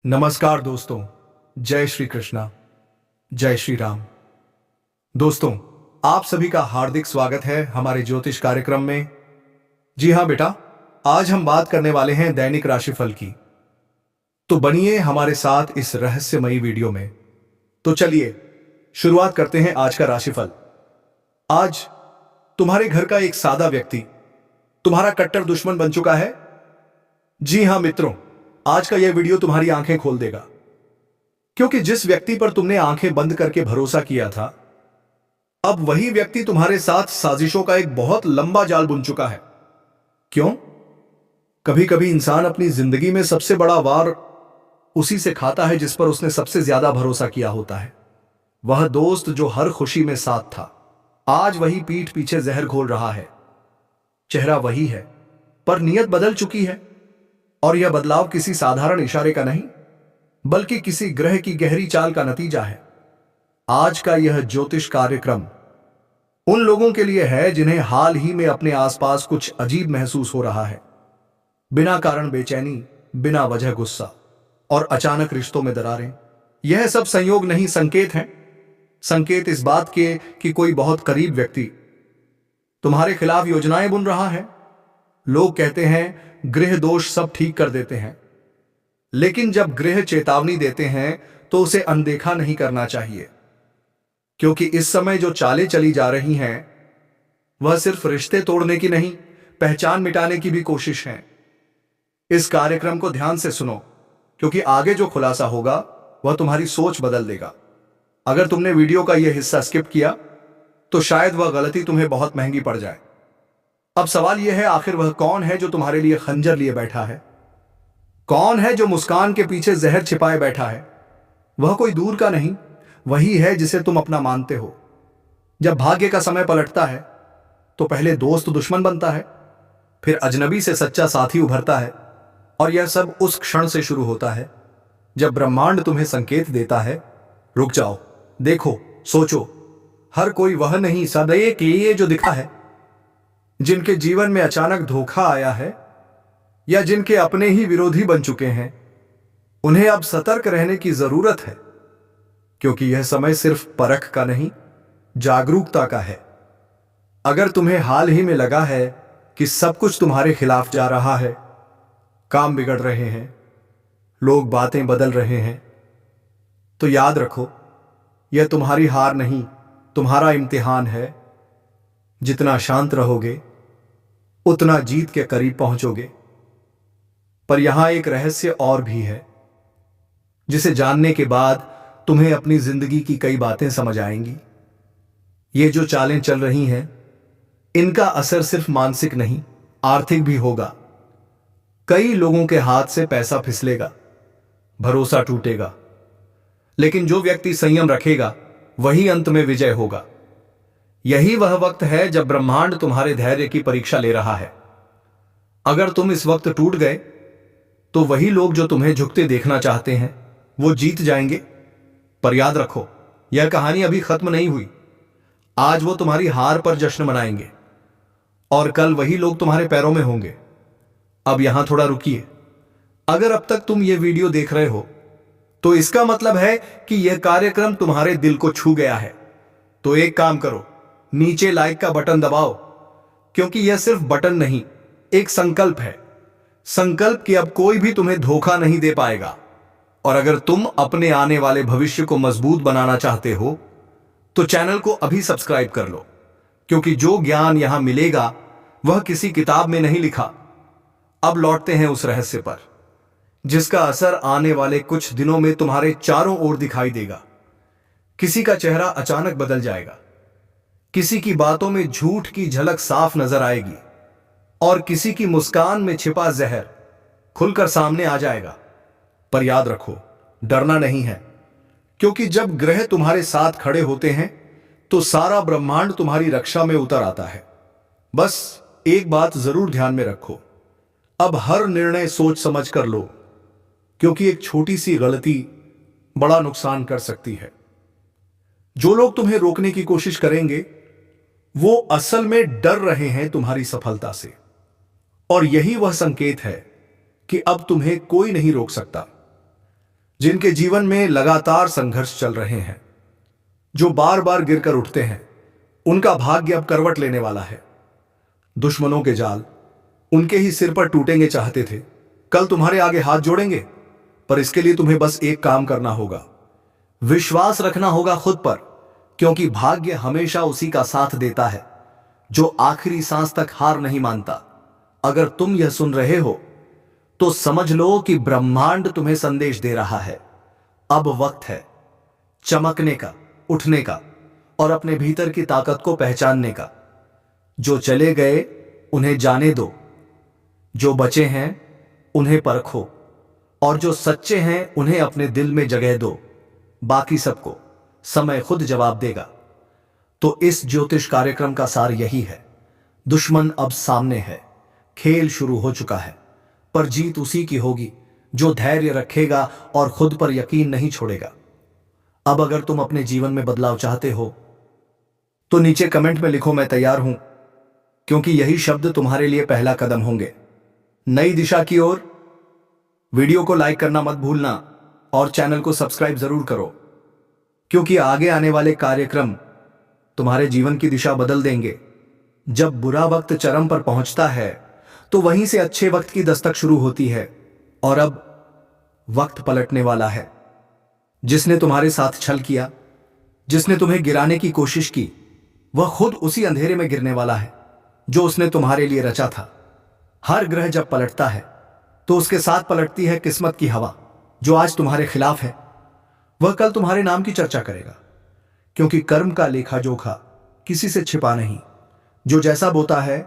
नमस्कार दोस्तों। जय श्री कृष्णा, जय श्री राम। दोस्तों, आप सभी का हार्दिक स्वागत है हमारे ज्योतिष कार्यक्रम में। जी हाँ बेटा, आज हम बात करने वाले हैं दैनिक राशिफल की। तो बनिए हमारे साथ इस रहस्यमयी वीडियो में। तो चलिए शुरुआत करते हैं आज का राशिफल। आज तुम्हारे घर का एक सादा व्यक्ति तुम्हारा कट्टर दुश्मन बन चुका है। जी हाँ मित्रों, आज का यह वीडियो तुम्हारी आंखें खोल देगा, क्योंकि जिस व्यक्ति पर तुमने आंखें बंद करके भरोसा किया था, अब वही व्यक्ति तुम्हारे साथ साजिशों का एक बहुत लंबा जाल बुन चुका है। क्यों? कभी कभी इंसान अपनी जिंदगी में सबसे बड़ा वार उसी से खाता है जिस पर उसने सबसे ज्यादा भरोसा किया होता है। वह दोस्त जो हर खुशी में साथ था, आज वही पीठ पीछे जहर घोल रहा है। चेहरा वही है, पर नीयत बदल चुकी है। और यह बदलाव किसी साधारण इशारे का नहीं, बल्कि किसी ग्रह की गहरी चाल का नतीजा है। आज का यह ज्योतिष कार्यक्रम उन लोगों के लिए है जिन्हें हाल ही में अपने आसपास कुछ अजीब महसूस हो रहा है। बिना कारण बेचैनी, बिना वजह गुस्सा और अचानक रिश्तों में दरारें। यह सब संयोग नहीं, संकेत हैं। संकेत इस बात के कि कोई बहुत करीब व्यक्ति तुम्हारे खिलाफ योजनाएं बुन रहा है। लोग कहते हैं ग्रह दोष सब ठीक कर देते हैं, लेकिन जब ग्रह चेतावनी देते हैं तो उसे अनदेखा नहीं करना चाहिए, क्योंकि इस समय जो चालें चली जा रही हैं वह सिर्फ रिश्ते तोड़ने की नहीं, पहचान मिटाने की भी कोशिश है। इस कार्यक्रम को ध्यान से सुनो, क्योंकि आगे जो खुलासा होगा वह तुम्हारी सोच बदल देगा। अगर तुमने वीडियो का यह हिस्सा स्किप किया तो शायद वह गलती तुम्हें बहुत महंगी पड़ जाए। अब सवाल यह है, आखिर वह कौन है जो तुम्हारे लिए खंजर लिए बैठा है? कौन है जो मुस्कान के पीछे जहर छिपाए बैठा है? वह कोई दूर का नहीं, वही है जिसे तुम अपना मानते हो। जब भाग्य का समय पलटता है तो पहले दोस्त दुश्मन बनता है, फिर अजनबी से सच्चा साथी उभरता है, और यह सब उस क्षण से शुरू होता है जब ब्रह्मांड तुम्हें संकेत देता है, रुक जाओ, देखो, सोचो। हर कोई वह नहीं, सदैव के ये जो दिखा है, जिनके जीवन में अचानक धोखा आया है या जिनके अपने ही विरोधी बन चुके हैं, उन्हें अब सतर्क रहने की जरूरत है, क्योंकि यह समय सिर्फ परख का नहीं, जागरूकता का है। अगर तुम्हें हाल ही में लगा है कि सब कुछ तुम्हारे खिलाफ जा रहा है, काम बिगड़ रहे हैं, लोग बातें बदल रहे हैं, तो याद रखो, यह तुम्हारी हार नहीं, तुम्हारा इम्तिहान है। जितना शांत रहोगे उतना जीत के करीब पहुंचोगे। पर यहां एक रहस्य और भी है, जिसे जानने के बाद तुम्हें अपनी जिंदगी की कई बातें समझ आएंगी। ये जो चालें चल रही हैं, इनका असर सिर्फ मानसिक नहीं, आर्थिक भी होगा। कई लोगों के हाथ से पैसा फिसलेगा, भरोसा टूटेगा, लेकिन जो व्यक्ति संयम रखेगा वही अंत में विजय होगा। यही वह वक्त है जब ब्रह्मांड तुम्हारे धैर्य की परीक्षा ले रहा है। अगर तुम इस वक्त टूट गए तो वही लोग जो तुम्हें झुकते देखना चाहते हैं वो जीत जाएंगे। पर याद रखो, यह कहानी अभी खत्म नहीं हुई। आज वो तुम्हारी हार पर जश्न मनाएंगे और कल वही लोग तुम्हारे पैरों में होंगे। अब यहां थोड़ा रुकिए। अगर अब तक तुम ये वीडियो देख रहे हो तो इसका मतलब है कि यह कार्यक्रम तुम्हारे दिल को छू गया है। तो एक काम करो, नीचे लाइक का बटन दबाओ, क्योंकि यह सिर्फ बटन नहीं, एक संकल्प है। संकल्प कि अब कोई भी तुम्हें धोखा नहीं दे पाएगा। और अगर तुम अपने आने वाले भविष्य को मजबूत बनाना चाहते हो तो चैनल को अभी सब्सक्राइब कर लो, क्योंकि जो ज्ञान यहां मिलेगा वह किसी किताब में नहीं लिखा। अब लौटते हैं उस रहस्य पर, जिसका असर आने वाले कुछ दिनों में तुम्हारे चारों ओर दिखाई देगा। किसी का चेहरा अचानक बदल जाएगा, किसी की बातों में झूठ की झलक साफ नजर आएगी, और किसी की मुस्कान में छिपा जहर खुलकर सामने आ जाएगा। पर याद रखो, डरना नहीं है, क्योंकि जब ग्रह तुम्हारे साथ खड़े होते हैं तो सारा ब्रह्मांड तुम्हारी रक्षा में उतर आता है। बस एक बात जरूर ध्यान में रखो, अब हर निर्णय सोच समझ कर लो, क्योंकि एक छोटी सी गलती बड़ा नुकसान कर सकती है। जो लोग तुम्हें रोकने की कोशिश करेंगे वो असल में डर रहे हैं तुम्हारी सफलता से, और यही वह संकेत है कि अब तुम्हें कोई नहीं रोक सकता। जिनके जीवन में लगातार संघर्ष चल रहे हैं, जो बार बार गिरकर उठते हैं, उनका भाग्य अब करवट लेने वाला है। दुश्मनों के जाल उनके ही सिर पर टूटेंगे चाहते थे, कल तुम्हारे आगे हाथ जोड़ेंगे। पर इसके लिए तुम्हें बस एक काम करना होगा, विश्वास रखना होगा खुद पर, क्योंकि भाग्य हमेशा उसी का साथ देता है जो आखिरी सांस तक हार नहीं मानता। अगर तुम यह सुन रहे हो तो समझ लो कि ब्रह्मांड तुम्हें संदेश दे रहा है। अब वक्त है चमकने का, उठने का और अपने भीतर की ताकत को पहचानने का। जो चले गए उन्हें जाने दो, जो बचे हैं उन्हें परखो, और जो सच्चे हैं उन्हें अपने दिल में जगह दो। बाकी सबको समय खुद जवाब देगा। तो इस ज्योतिष कार्यक्रम का सार यही है, दुश्मन अब सामने है, खेल शुरू हो चुका है, पर जीत उसी की होगी जो धैर्य रखेगा और खुद पर यकीन नहीं छोड़ेगा। अब अगर तुम अपने जीवन में बदलाव चाहते हो तो नीचे कमेंट में लिखो मैं तैयार हूं, क्योंकि यही शब्द तुम्हारे लिए पहला कदम होंगे नई दिशा की ओर। वीडियो को लाइक करना मत भूलना और चैनल को सब्सक्राइब जरूर करो, क्योंकि आगे आने वाले कार्यक्रम तुम्हारे जीवन की दिशा बदल देंगे। जब बुरा वक्त चरम पर पहुंचता है तो वहीं से अच्छे वक्त की दस्तक शुरू होती है, और अब वक्त पलटने वाला है। जिसने तुम्हारे साथ छल किया, जिसने तुम्हें गिराने की कोशिश की, वह खुद उसी अंधेरे में गिरने वाला है जो उसने तुम्हारे लिए रचा था। हर ग्रह जब पलटता है तो उसके साथ पलटती है किस्मत की हवा। जो आज तुम्हारे खिलाफ है वह कल तुम्हारे नाम की चर्चा करेगा, क्योंकि कर्म का लेखा जोखा किसी से छिपा नहीं। जो जैसा बोता है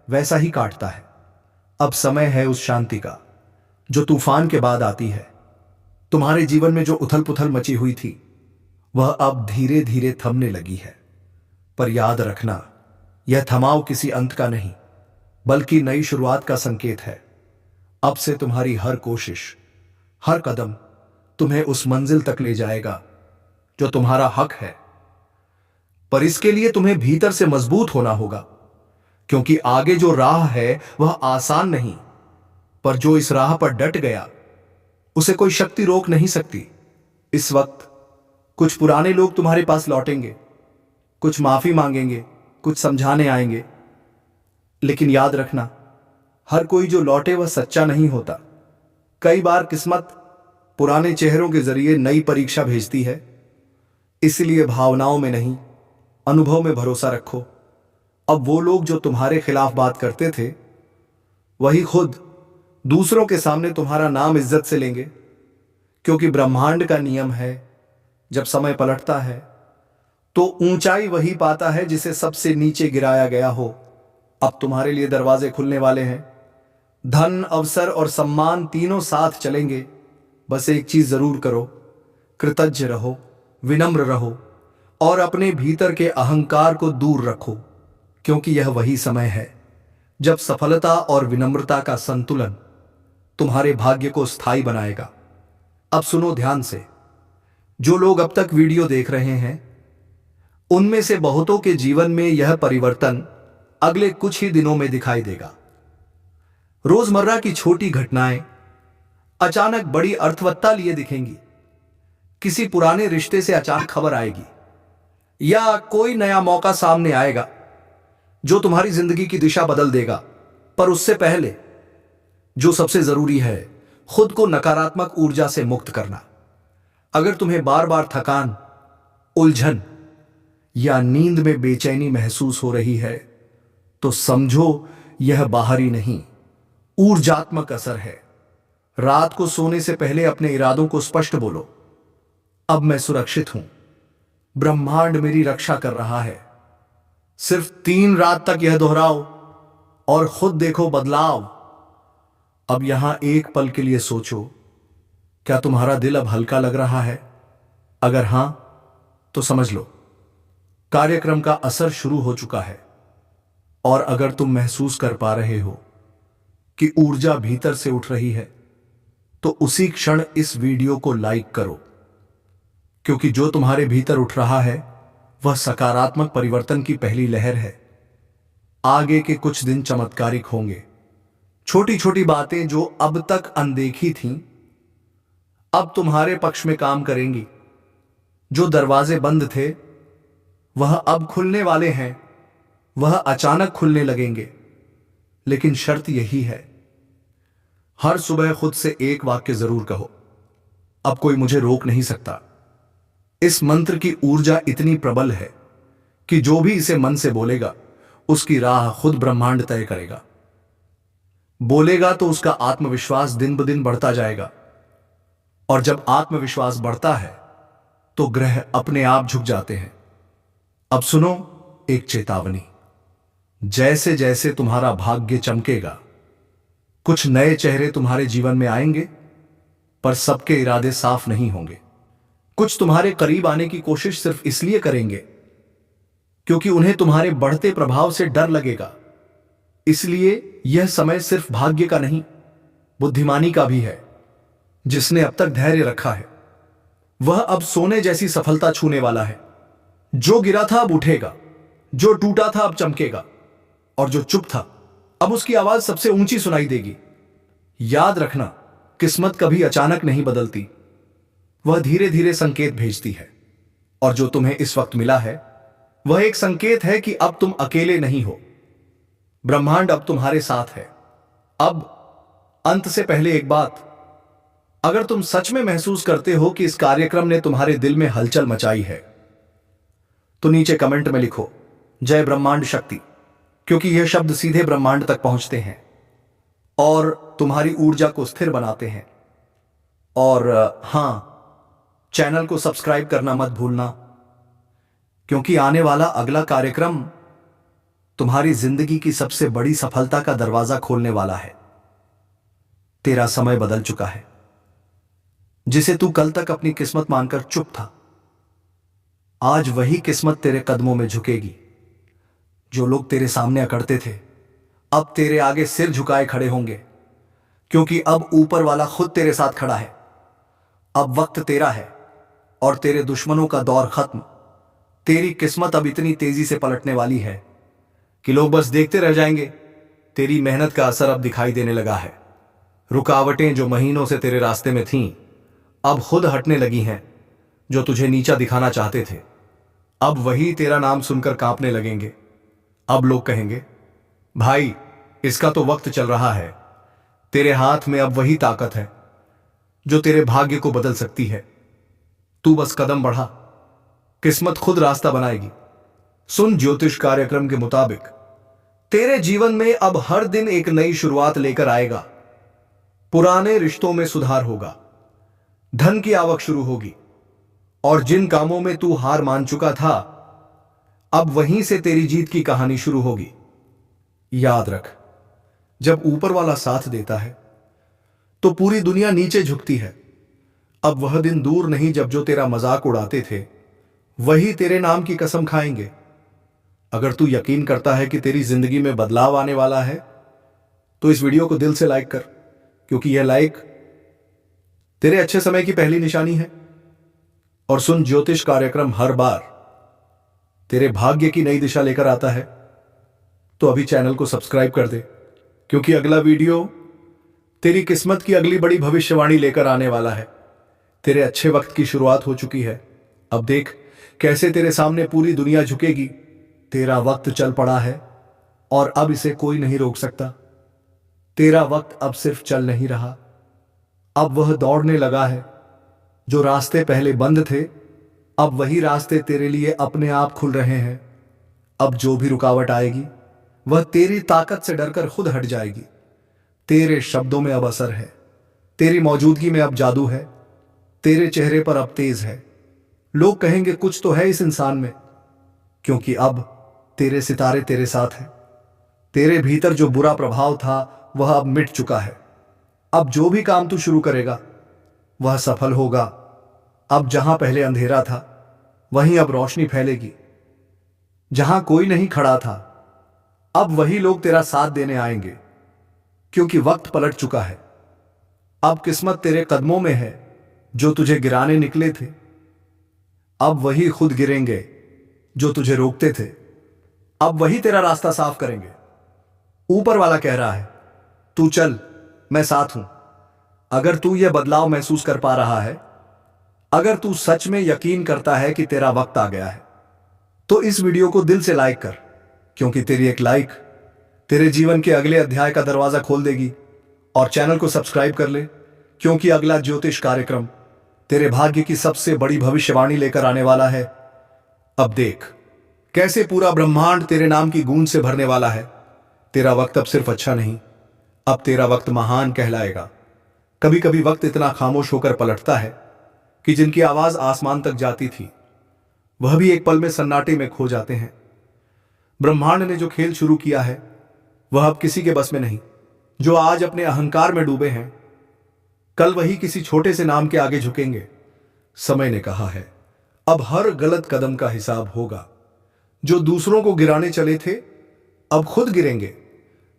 वैसा ही काटता है। अब समय है उस शांति का जो तूफान के बाद आती है। तुम्हारे जीवन में जो उथल पुथल मची हुई थी वह अब धीरे धीरे थमने लगी है। पर याद रखना, यह थमाव किसी अंत का नहीं बल्कि नई शुरुआत का संकेत है। अब से तुम्हारी हर कोशिश, हर कदम तुम्हें उस मंजिल तक ले जाएगा जो तुम्हारा हक है। पर इसके लिए तुम्हें भीतर से मजबूत होना होगा, क्योंकि आगे जो राह है वह आसान नहीं, पर जो इस राह पर डट गया उसे कोई शक्ति रोक नहीं सकती। इस वक्त कुछ पुराने लोग तुम्हारे पास लौटेंगे, कुछ माफी मांगेंगे, कुछ समझाने आएंगे, लेकिन याद रखना, हर कोई जो लौटे वह सच्चा नहीं होता। कई बार किस्मत पुराने चेहरों के जरिए नई परीक्षा भेजती है। इसलिए भावनाओं में नहीं, अनुभव में भरोसा रखो। अब वो लोग जो तुम्हारे खिलाफ बात करते थे वही खुद दूसरों के सामने तुम्हारा नाम इज्जत से लेंगे, क्योंकि ब्रह्मांड का नियम है, जब समय पलटता है तो ऊंचाई वही पाता है जिसे सबसे नीचे गिराया गया हो। अब तुम्हारे लिए दरवाजे खुलने वाले हैं। धन, अवसर और सम्मान तीनों साथ चलेंगे। बस एक चीज जरूर करो, कृतज्ञ रहो, विनम्र रहो और अपने भीतर के अहंकार को दूर रखो, क्योंकि यह वही समय है जब सफलता और विनम्रता का संतुलन तुम्हारे भाग्य को स्थायी बनाएगा। अब सुनो ध्यान से। जो लोग अब तक वीडियो देख रहे हैं उनमें से बहुतों के जीवन में यह परिवर्तन अगले कुछ ही दिनों में दिखाई देगा। रोजमर्रा की छोटी घटनाएं अचानक बड़ी अर्थवत्ता लिए दिखेंगी। किसी पुराने रिश्ते से अचानक खबर आएगी, या कोई नया मौका सामने आएगा जो तुम्हारी जिंदगी की दिशा बदल देगा। पर उससे पहले जो सबसे जरूरी है, खुद को नकारात्मक ऊर्जा से मुक्त करना। अगर तुम्हें बार बार थकान, उलझन या नींद में बेचैनी महसूस हो रही है तो समझो यह बाहरी नहीं, ऊर्जात्मक असर है। रात को सोने से पहले अपने इरादों को स्पष्ट बोलो। अब मैं सुरक्षित हूं, ब्रह्मांड मेरी रक्षा कर रहा है। सिर्फ 3 रात तक यह दोहराओ और खुद देखो बदलाव। अब यहां एक पल के लिए सोचो, क्या तुम्हारा दिल अब हल्का लग रहा है? अगर हां तो समझ लो कार्यक्रम का असर शुरू हो चुका है। और अगर तुम महसूस कर पा रहे हो कि ऊर्जा भीतर से उठ रही है तो उसी क्षण इस वीडियो को लाइक करो, क्योंकि जो तुम्हारे भीतर उठ रहा है वह सकारात्मक परिवर्तन की पहली लहर है। आगे के कुछ दिन चमत्कारिक होंगे। छोटी छोटी बातें जो अब तक अनदेखी थीं अब तुम्हारे पक्ष में काम करेंगी। जो दरवाजे बंद थे वह अब खुलने वाले हैं, वह अचानक खुलने लगेंगे। लेकिन शर्त यही है, हर सुबह खुद से एक वाक्य जरूर कहो, अब कोई मुझे रोक नहीं सकता। इस मंत्र की ऊर्जा इतनी प्रबल है कि जो भी इसे मन से बोलेगा उसकी राह खुद ब्रह्मांड तय करेगा। बोलेगा तो उसका आत्मविश्वास दिन ब दिन बढ़ता जाएगा, और जब आत्मविश्वास बढ़ता है तो ग्रह अपने आप झुक जाते हैं। अब सुनो एक चेतावनी। जैसे जैसे तुम्हारा भाग्य चमकेगा, कुछ नए चेहरे तुम्हारे जीवन में आएंगे, पर सबके इरादे साफ नहीं होंगे। कुछ तुम्हारे करीब आने की कोशिश सिर्फ इसलिए करेंगे क्योंकि उन्हें तुम्हारे बढ़ते प्रभाव से डर लगेगा। इसलिए यह समय सिर्फ भाग्य का नहीं, बुद्धिमानी का भी है। जिसने अब तक धैर्य रखा है वह अब सोने जैसी सफलता छूने वाला है। जो गिरा था अब उठेगा, जो टूटा था अब चमकेगा, और जो चुप था अब उसकी आवाज सबसे ऊंची सुनाई देगी। याद रखना, किस्मत कभी अचानक नहीं बदलती, वह धीरे धीरे संकेत भेजती है। और जो तुम्हें इस वक्त मिला है वह एक संकेत है कि अब तुम अकेले नहीं हो। ब्रह्मांड अब तुम्हारे साथ है। अब अंत से पहले एक बात, अगर तुम सच में महसूस करते हो कि इस कार्यक्रम ने तुम्हारे दिल में हलचल मचाई है तो नीचे कमेंट में लिखो जय ब्रह्मांड शक्ति, क्योंकि यह शब्द सीधे ब्रह्मांड तक पहुंचते हैं और तुम्हारी ऊर्जा को स्थिर बनाते हैं। और हां, चैनल को सब्सक्राइब करना मत भूलना, क्योंकि आने वाला अगला कार्यक्रम तुम्हारी जिंदगी की सबसे बड़ी सफलता का दरवाजा खोलने वाला है। तेरा समय बदल चुका है। जिसे तू कल तक अपनी किस्मत मानकर चुप था, आज वही किस्मत तेरे कदमों में झुकेगी। जो लोग तेरे सामने अकड़ते थे अब तेरे आगे सिर झुकाए खड़े होंगे, क्योंकि अब ऊपर वाला खुद तेरे साथ खड़ा है। अब वक्त तेरा है और तेरे दुश्मनों का दौर खत्म। तेरी किस्मत अब इतनी तेजी से पलटने वाली है कि लोग बस देखते रह जाएंगे। तेरी मेहनत का असर अब दिखाई देने लगा है। रुकावटें जो महीनों से तेरे रास्ते में थीं अब खुद हटने लगी हैं। जो तुझे नीचा दिखाना चाहते थे अब वही तेरा नाम सुनकर कांपने लगेंगे। अब लोग कहेंगे, भाई इसका तो वक्त चल रहा है। तेरे हाथ में अब वही ताकत है जो तेरे भाग्य को बदल सकती है। तू बस कदम बढ़ा, किस्मत खुद रास्ता बनाएगी। सुन, ज्योतिष कार्यक्रम के मुताबिक तेरे जीवन में अब हर दिन एक नई शुरुआत लेकर आएगा। पुराने रिश्तों में सुधार होगा, धन की आवक शुरू होगी, और जिन कामों में तू हार मान चुका था अब वहीं से तेरी जीत की कहानी शुरू होगी। याद रख, जब ऊपर वाला साथ देता है तो पूरी दुनिया नीचे झुकती है। अब वह दिन दूर नहीं जब जो तेरा मजाक उड़ाते थे वही तेरे नाम की कसम खाएंगे। अगर तू यकीन करता है कि तेरी जिंदगी में बदलाव आने वाला है तो इस वीडियो को दिल से लाइक कर, क्योंकि यह लाइक तेरे अच्छे समय की पहली निशानी है। और सुन, ज्योतिष कार्यक्रम हर बार तेरे भाग्य की नई दिशा लेकर आता है। तो अभी चैनल को सब्सक्राइब कर दे, क्योंकि अगला वीडियो तेरी किस्मत की अगली बड़ी भविष्यवाणी लेकर आने वाला है। तेरे अच्छे वक्त की शुरुआत हो चुकी है। अब देख कैसे तेरे सामने पूरी दुनिया झुकेगी। तेरा वक्त चल पड़ा है और अब इसे कोई नहीं रोक सकता। तेरा वक्त अब सिर्फ चल नहीं रहा, अब वह दौड़ने लगा है। जो रास्ते पहले बंद थे अब वही रास्ते तेरे लिए अपने आप खुल रहे हैं। अब जो भी रुकावट आएगी वह तेरी ताकत से डरकर खुद हट जाएगी। तेरे शब्दों में अब असर है, तेरी मौजूदगी में अब जादू है, तेरे चेहरे पर अब तेज है। लोग कहेंगे कुछ तो है इस इंसान में, क्योंकि अब तेरे सितारे तेरे साथ हैं। तेरे भीतर जो बुरा प्रभाव था वह अब मिट चुका है। अब जो भी काम तू शुरू करेगा वह सफल होगा। अब जहां पहले अंधेरा था वहीं अब रोशनी फैलेगी। जहां कोई नहीं खड़ा था अब वही लोग तेरा साथ देने आएंगे, क्योंकि वक्त पलट चुका है। अब किस्मत तेरे कदमों में है। जो तुझे गिराने निकले थे अब वही खुद गिरेंगे। जो तुझे रोकते थे अब वही तेरा रास्ता साफ करेंगे। ऊपर वाला कह रहा है, तू चल, मैं साथ हूं। अगर तू यह बदलाव महसूस कर पा रहा है, अगर तू सच में यकीन करता है कि तेरा वक्त आ गया है, तो इस वीडियो को दिल से लाइक कर, क्योंकि तेरी एक लाइक तेरे जीवन के अगले अध्याय का दरवाजा खोल देगी। और चैनल को सब्सक्राइब कर ले, क्योंकि अगला ज्योतिष कार्यक्रम तेरे भाग्य की सबसे बड़ी भविष्यवाणी लेकर आने वाला है। अब देख कैसे पूरा ब्रह्मांड तेरे नाम की गूंज से भरने वाला है। तेरा वक्त अब सिर्फ अच्छा नहीं, अब तेरा वक्त महान कहलाएगा। कभी कभी वक्त इतना खामोश होकर पलटता है कि जिनकी आवाज आसमान तक जाती थी, वह भी एक पल में सन्नाटे में खो जाते हैं। ब्रह्मांड ने जो खेल शुरू किया है, वह अब किसी के बस में नहीं। जो आज अपने अहंकार में डूबे हैं, कल वही किसी छोटे से नाम के आगे झुकेंगे। समय ने कहा है, अब हर गलत कदम का हिसाब होगा। जो दूसरों को गिराने चले थे, अब खुद गिरेंगे।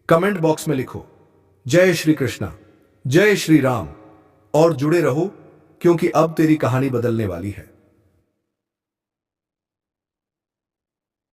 कमेंट बॉक्स में लिखो जय श्री कृष्णा, जय श्री राम, और जुड़े रहो, क्योंकि अब तेरी कहानी बदलने वाली है।